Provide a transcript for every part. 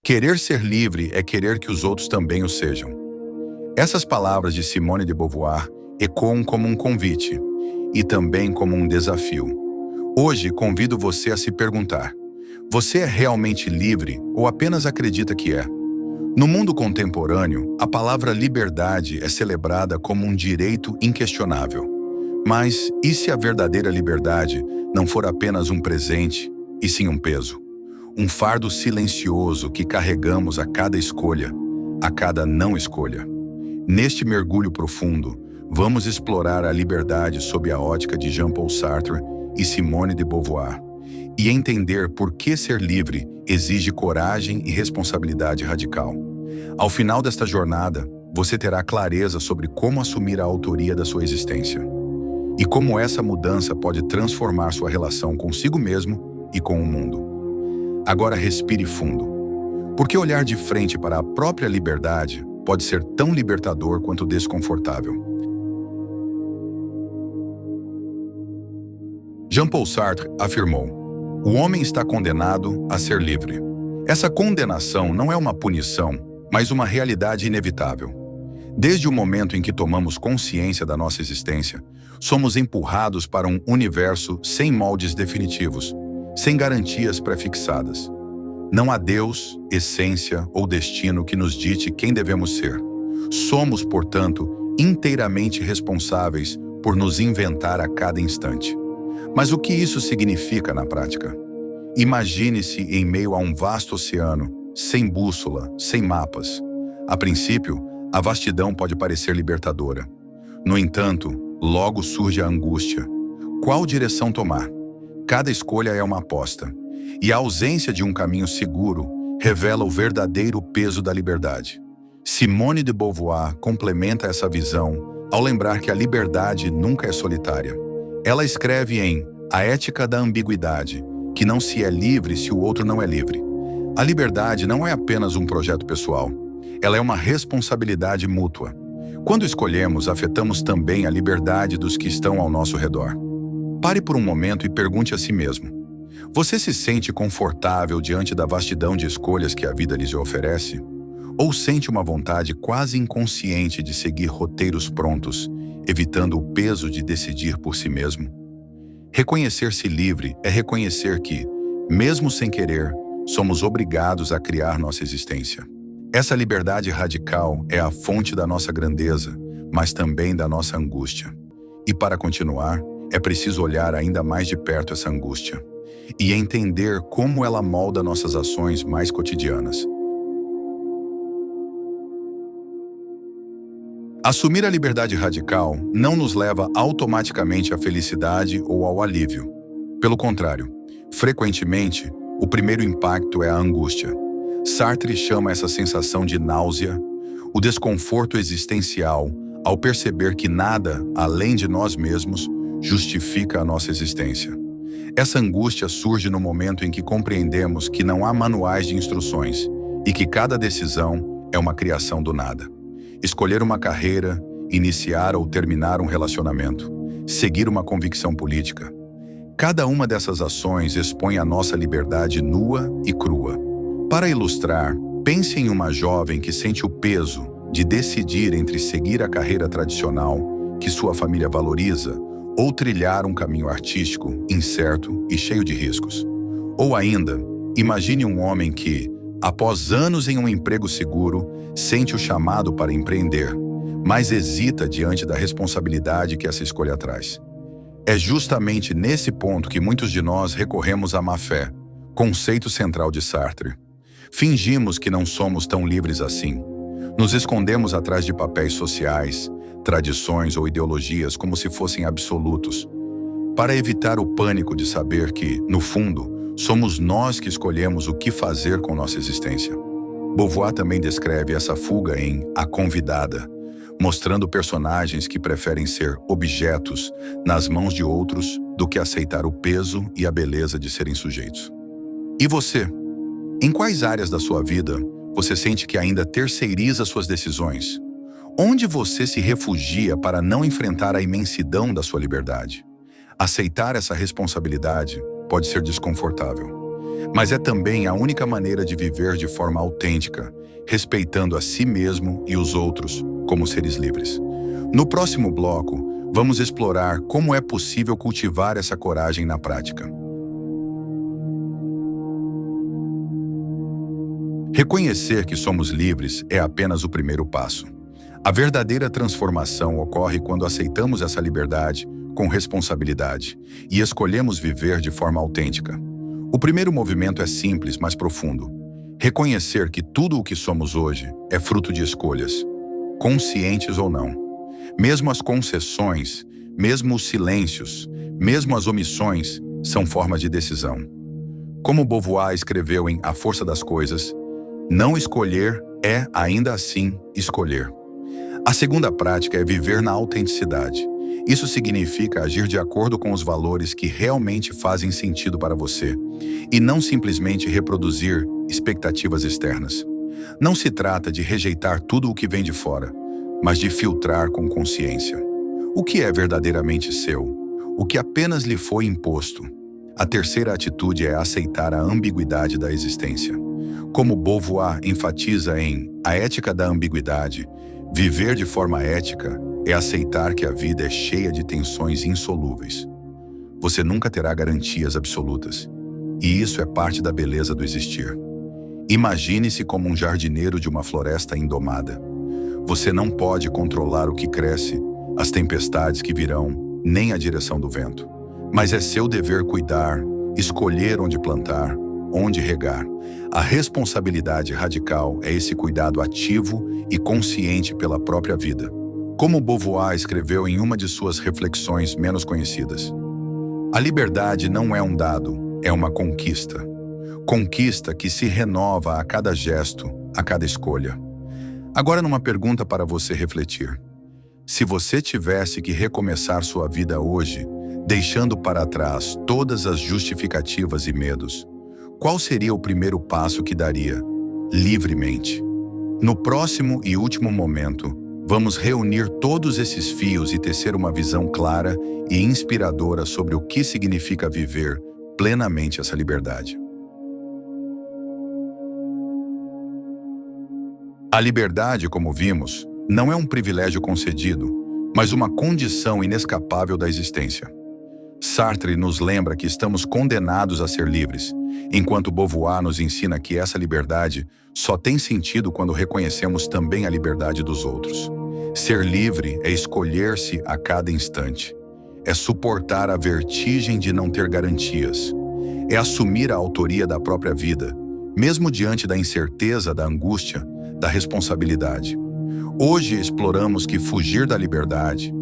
Querer ser livre é querer que os outros também o sejam. Essas palavras de Simone de Beauvoir ecoam como um convite e também como um desafio. Hoje, convido você a se perguntar: você é realmente livre ou apenas acredita que é? No mundo contemporâneo, a palavra liberdade é celebrada como um direito inquestionável. Mas e se a verdadeira liberdade não for apenas um presente, e sim um peso? Um fardo silencioso que carregamos a cada escolha, a cada não escolha. Neste mergulho profundo, vamos explorar a liberdade sob a ótica de Jean-Paul Sartre e Simone de Beauvoir, e entender por que ser livre exige coragem e responsabilidade radical. Ao final desta jornada, você terá clareza sobre como assumir a autoria da sua existência e como essa mudança pode transformar sua relação consigo mesmo e com o mundo. Agora respire fundo, porque olhar de frente para a própria liberdade pode ser tão libertador quanto desconfortável. Jean-Paul Sartre afirmou: o homem está condenado a ser livre. Essa condenação não é uma punição, mas uma realidade inevitável. Desde o momento em que tomamos consciência da nossa existência, somos empurrados para um universo sem moldes definitivos, sem garantias prefixadas. Não há Deus, essência ou destino que nos dite quem devemos ser. Somos, portanto, inteiramente responsáveis por nos inventar a cada instante. Mas o que isso significa na prática? Imagine-se em meio a um vasto oceano, sem bússola, sem mapas. A princípio, a vastidão pode parecer libertadora. No entanto, logo surge a angústia. Qual direção tomar? Cada escolha é uma aposta, e a ausência de um caminho seguro revela o verdadeiro peso da liberdade. Simone de Beauvoir complementa essa visão ao lembrar que a liberdade nunca é solitária. Ela escreve em A Ética da Ambiguidade que não se é livre se o outro não é livre. A liberdade não é apenas um projeto pessoal, ela é uma responsabilidade mútua. Quando escolhemos, afetamos também a liberdade dos que estão ao nosso redor. Pare por um momento e pergunte a si mesmo: você se sente confortável diante da vastidão de escolhas que a vida lhes oferece? Ou sente uma vontade quase inconsciente de seguir roteiros prontos, evitando o peso de decidir por si mesmo? Reconhecer-se livre é reconhecer que, mesmo sem querer, somos obrigados a criar nossa existência. Essa liberdade radical é a fonte da nossa grandeza, mas também da nossa angústia. E para continuar, é preciso olhar ainda mais de perto essa angústia e entender como ela molda nossas ações mais cotidianas. Assumir a liberdade radical não nos leva automaticamente à felicidade ou ao alívio. Pelo contrário, frequentemente, o primeiro impacto é a angústia. Sartre chama essa sensação de náusea, o desconforto existencial ao perceber que nada, além de nós mesmos, justifica a nossa existência. Essa angústia surge no momento em que compreendemos que não há manuais de instruções e que cada decisão é uma criação do nada. Escolher uma carreira, iniciar ou terminar um relacionamento, seguir uma convicção política. Cada uma dessas ações expõe a nossa liberdade nua e crua. Para ilustrar, pense em uma jovem que sente o peso de decidir entre seguir a carreira tradicional que sua família valoriza ou trilhar um caminho artístico, incerto e cheio de riscos. Ou ainda, imagine um homem que, após anos em um emprego seguro, sente o chamado para empreender, mas hesita diante da responsabilidade que essa escolha traz. É justamente nesse ponto que muitos de nós recorremos à má-fé, conceito central de Sartre. Fingimos que não somos tão livres assim. Nos escondemos atrás de papéis sociais, tradições ou ideologias como se fossem absolutos, para evitar o pânico de saber que, no fundo, somos nós que escolhemos o que fazer com nossa existência. Beauvoir também descreve essa fuga em A Convidada, mostrando personagens que preferem ser objetos nas mãos de outros do que aceitar o peso e a beleza de serem sujeitos. E você? Em quais áreas da sua vida você sente que ainda terceiriza suas decisões? Onde você se refugia para não enfrentar a imensidão da sua liberdade? Aceitar essa responsabilidade pode ser desconfortável. mas é também a única maneira de viver de forma autêntica, respeitando a si mesmo e os outros como seres livres. No próximo bloco, vamos explorar como é possível cultivar essa coragem na prática. Reconhecer que somos livres é apenas o primeiro passo. A verdadeira transformação ocorre quando aceitamos essa liberdade com responsabilidade e escolhemos viver de forma autêntica. O primeiro movimento é simples, mas profundo. Reconhecer que tudo o que somos hoje é fruto de escolhas, conscientes ou não. Mesmo as concessões, mesmo os silêncios, mesmo as omissões, são formas de decisão. Como Beauvoir escreveu em A Força das Coisas, não escolher é, ainda assim, escolher. A segunda prática é viver na autenticidade. Isso significa agir de acordo com os valores que realmente fazem sentido para você, e não simplesmente reproduzir expectativas externas. Não se trata de rejeitar tudo o que vem de fora, mas de filtrar com consciência. O que é verdadeiramente seu? O que apenas lhe foi imposto? A terceira atitude é aceitar a ambiguidade da existência. Como Beauvoir enfatiza em A Ética da Ambiguidade, viver de forma ética é aceitar que a vida é cheia de tensões insolúveis. Você nunca terá garantias absolutas, e isso é parte da beleza do existir. Imagine-se como um jardineiro de uma floresta indomada. Você não pode controlar o que cresce, as tempestades que virão, nem a direção do vento. Mas é seu dever cuidar, escolher onde plantar, onde regar. A responsabilidade radical é esse cuidado ativo e consciente pela própria vida. Como Beauvoir escreveu em uma de suas reflexões menos conhecidas, a liberdade não é um dado, é uma conquista. Conquista que se renova a cada gesto, a cada escolha. Agora, numa pergunta para você refletir. Se você tivesse que recomeçar sua vida hoje, deixando para trás todas as justificativas e medos, qual seria o primeiro passo que daria, livremente? No próximo e último momento, vamos reunir todos esses fios e tecer uma visão clara e inspiradora sobre o que significa viver plenamente essa liberdade. A liberdade, como vimos, não é um privilégio concedido, mas uma condição inescapável da existência. Sartre nos lembra que estamos condenados a ser livres, enquanto Beauvoir nos ensina que essa liberdade só tem sentido quando reconhecemos também a liberdade dos outros. Ser livre é escolher-se a cada instante. É suportar a vertigem de não ter garantias. É assumir a autoria da própria vida, mesmo diante da incerteza, da angústia, da responsabilidade. Hoje exploramos que fugir da liberdade,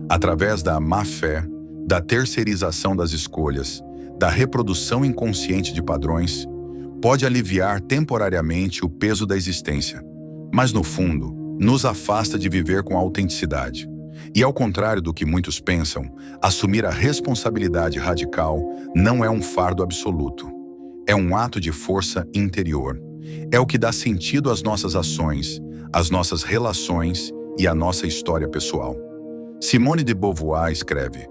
através da má-fé, da terceirização das escolhas, da reprodução inconsciente de padrões, pode aliviar temporariamente o peso da existência, mas no fundo, nos afasta de viver com autenticidade. E ao contrário do que muitos pensam, assumir a responsabilidade radical não é um fardo absoluto. É um ato de força interior. É o que dá sentido às nossas ações, às nossas relações e à nossa história pessoal. Simone de Beauvoir escreve: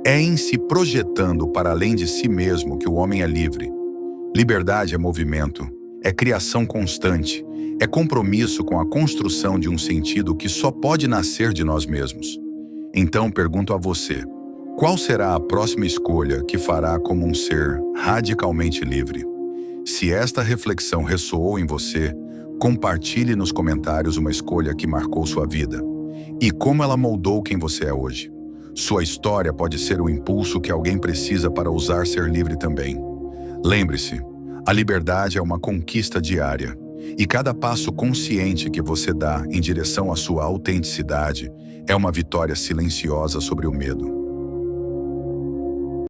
é em se projetando para além de si mesmo que o homem é livre. Liberdade é movimento, é criação constante, é compromisso com a construção de um sentido que só pode nascer de nós mesmos. Então pergunto a você, qual será a próxima escolha que fará como um ser radicalmente livre? Se esta reflexão ressoou em você, compartilhe nos comentários uma escolha que marcou sua vida e como ela moldou quem você é hoje. Sua história pode ser o impulso que alguém precisa para ousar ser livre também. Lembre-se, a liberdade é uma conquista diária, e cada passo consciente que você dá em direção à sua autenticidade é uma vitória silenciosa sobre o medo.